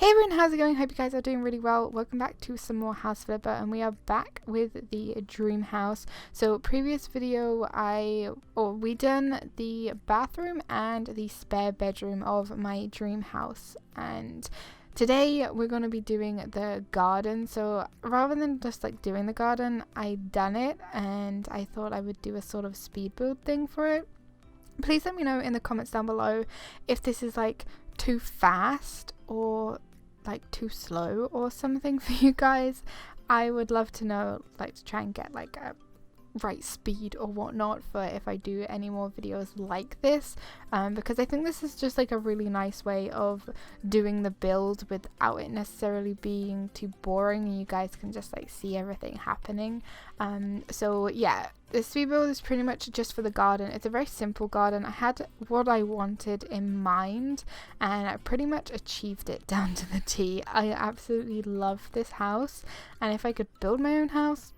Hey everyone, how's it going? Hope you guys are doing really well. Welcome back to some more House Flipper, and we are back with the dream house. So previous video we done the bathroom and the spare bedroom of my dream house, and today we're going to be doing the garden. So rather than just like doing the garden, I done it and I thought I would do a sort of speed build thing for it. Please let me know in the comments down below if this is like too fast or like too slow or something for you guys. I would love to know, like, to try and get like a right speed or whatnot for if I do any more videos like this, because I think this is just like a really nice way of doing the build without it necessarily being too boring, and you guys can just like see everything happening. So yeah, the speed build is pretty much just for the garden. It's a very simple garden. I had what I wanted in mind and I pretty much achieved it down to the T. I absolutely love this house, and if I could build my own house,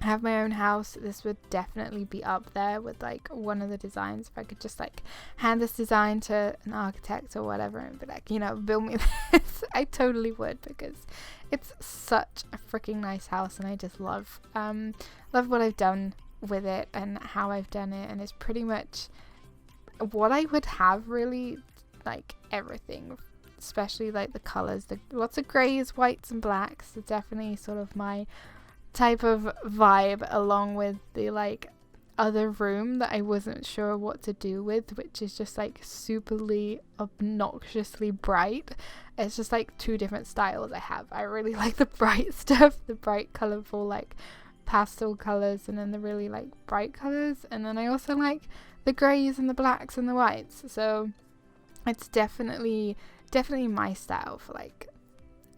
have my own house, this would definitely be up there with like one of the designs. If I could just like hand this design to an architect or whatever and be like, you know, build me this, I totally would, because it's such a freaking nice house and I just love what I've done with it and how I've done it, and it's pretty much what I would have, really, like everything, especially like the colors, lots of grays, whites and blacks. It's definitely sort of my type of vibe, along with the like other room that I wasn't sure what to do with, which is just like superly obnoxiously bright. It's just like two different styles I have. I really like the bright stuff, the bright colorful like pastel colors, and then the really like bright colors, and then I also like the grays and the blacks and the whites. So it's definitely my style for like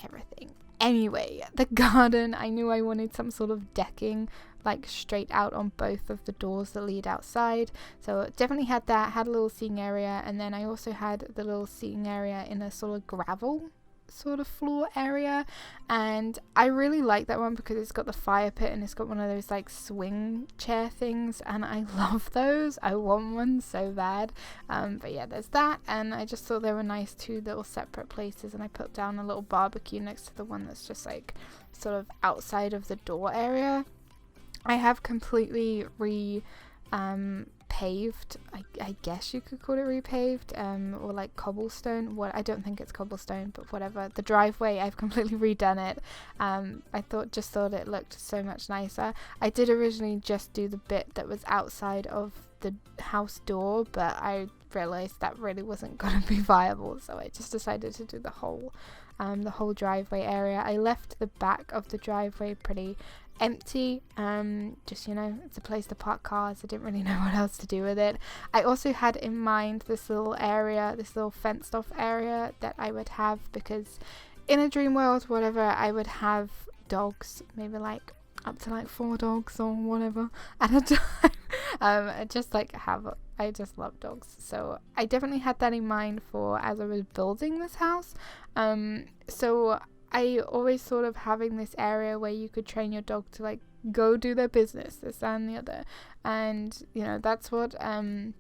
everything. Anyway, the garden, I knew I wanted some sort of decking like straight out on both of the doors that lead outside, so it definitely had that. Had a little seating area, and then I also had the little seating area in a sort of gravel sort of floor area, and I really like that one because it's got the fire pit and it's got one of those like swing chair things, and I love those. I want one so bad. But yeah, there's that, and I just thought they were nice, two little separate places, and I put down a little barbecue next to the one that's just like sort of outside of the door area. I have completely paved, I guess you could call it repaved, or like cobblestone. I don't think it's cobblestone, but whatever. The driveway, I've completely redone it. I thought it looked so much nicer. I did originally just do the bit that was outside of the house door, but I realized that really wasn't going to be viable, so I just decided to do the whole driveway area. I left the back of the driveway pretty empty, just, you know, it's a place to park cars. I didn't really know what else to do with it. I also had in mind this little area, this little fenced off area that I would have, because in a dream world, whatever, I would have dogs, maybe like up to like 4 dogs or whatever at a time. I just love dogs, so I definitely had that in mind for as I was building this house. So I always thought of having this area where you could train your dog to like go do their business, this, that, and the other, and you know, that's what an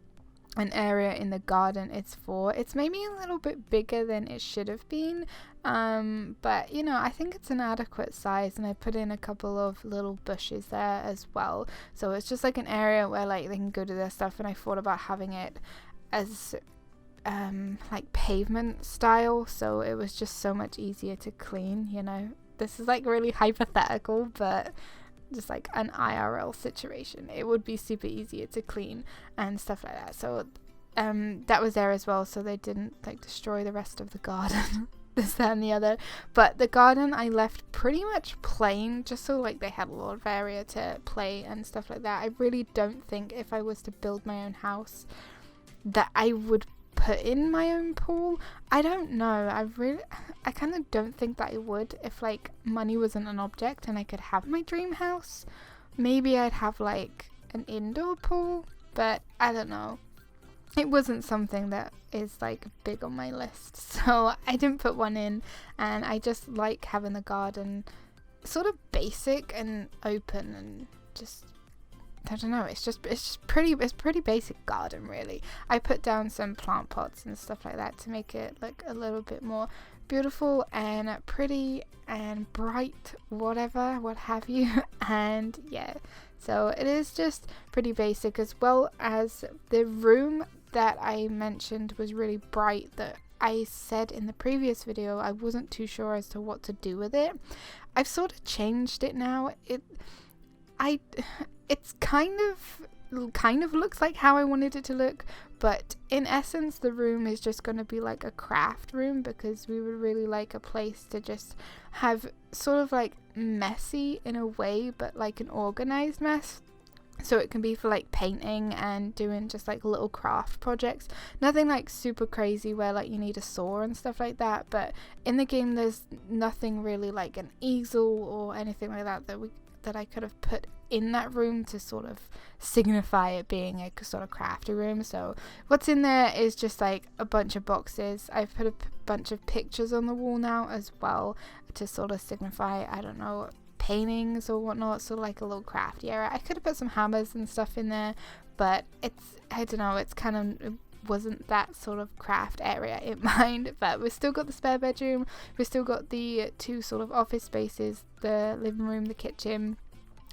area in the garden is for. It's maybe a little bit bigger than it should have been, but you know, I think it's an adequate size, and I put in a couple of little bushes there as well, so it's just like an area where like they can go do their stuff. And I thought about having it as like pavement style, so it was just so much easier to clean, you know. This is like really hypothetical, but just like an IRL situation, it would be super easier to clean and stuff like that. So that was there as well, so they didn't like destroy the rest of the garden. This, that, and the other. But the garden I left pretty much plain, just so like they had a lot of area to play and stuff like that. I really don't think if I was to build my own house that I would put in my own pool. I don't know, I kind of don't think that I would. If like money wasn't an object and I could have my dream house, maybe I'd have like an indoor pool, but I don't know, it wasn't something that is like big on my list, so I didn't put one in. And I just like having the garden sort of basic and open, and just, I don't know, it's pretty basic garden, really. I put down some plant pots and stuff like that to make it look a little bit more beautiful and pretty and bright, whatever, what have you. And yeah, so it is just pretty basic, as well as the room that I mentioned was really bright, that I said in the previous video I wasn't too sure as to what to do with it. I've sort of changed it now. It's kind of looks like how I wanted it to look, but in essence the room is just going to be like a craft room, because we would really like a place to just have sort of like messy in a way, but like an organized mess. So it can be for like painting and doing just like little craft projects. Nothing like super crazy where like you need a saw and stuff like that, but in the game there's nothing really like an easel or anything like that that I could have put in that room to sort of signify it being a sort of crafty room. So what's in there is just like a bunch of boxes. I've put a bunch of pictures on the wall now as well to sort of signify, I don't know, paintings or whatnot, sort of like a little crafty area. I could have put some hammers and stuff in there, but I don't know, it wasn't that sort of craft area in mind. But we've still got the spare bedroom, we've still got the two sort of office spaces, the living room, the kitchen,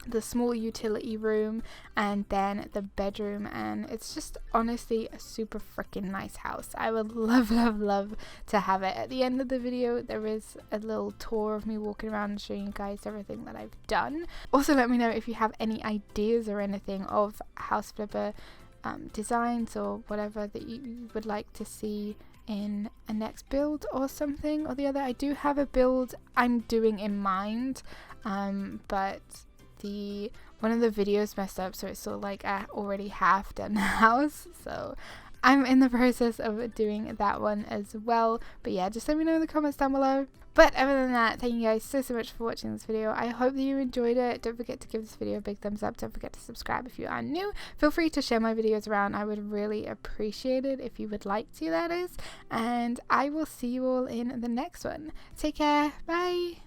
the small utility room, and then the bedroom. And it's just honestly a super freaking nice house. I would love to have it. At the end of the video there is a little tour of me walking around and showing you guys everything that I've done. Also let me know if you have any ideas or anything of house flipper designs or whatever that you would like to see in a next build or something or the other. I do have a build I'm doing in mind, but one of the videos messed up, so it's sort of like I already half done the house, so I'm in the process of doing that one as well. But yeah, just let me know in the comments down below. But other than that, thank you guys so much for watching this video. I hope that you enjoyed it. Don't forget to give this video a big thumbs up. Don't forget to subscribe if you are new. Feel free to share my videos around. I would really appreciate it if you would like to, that is. And I will see you all in the next one. Take care. Bye.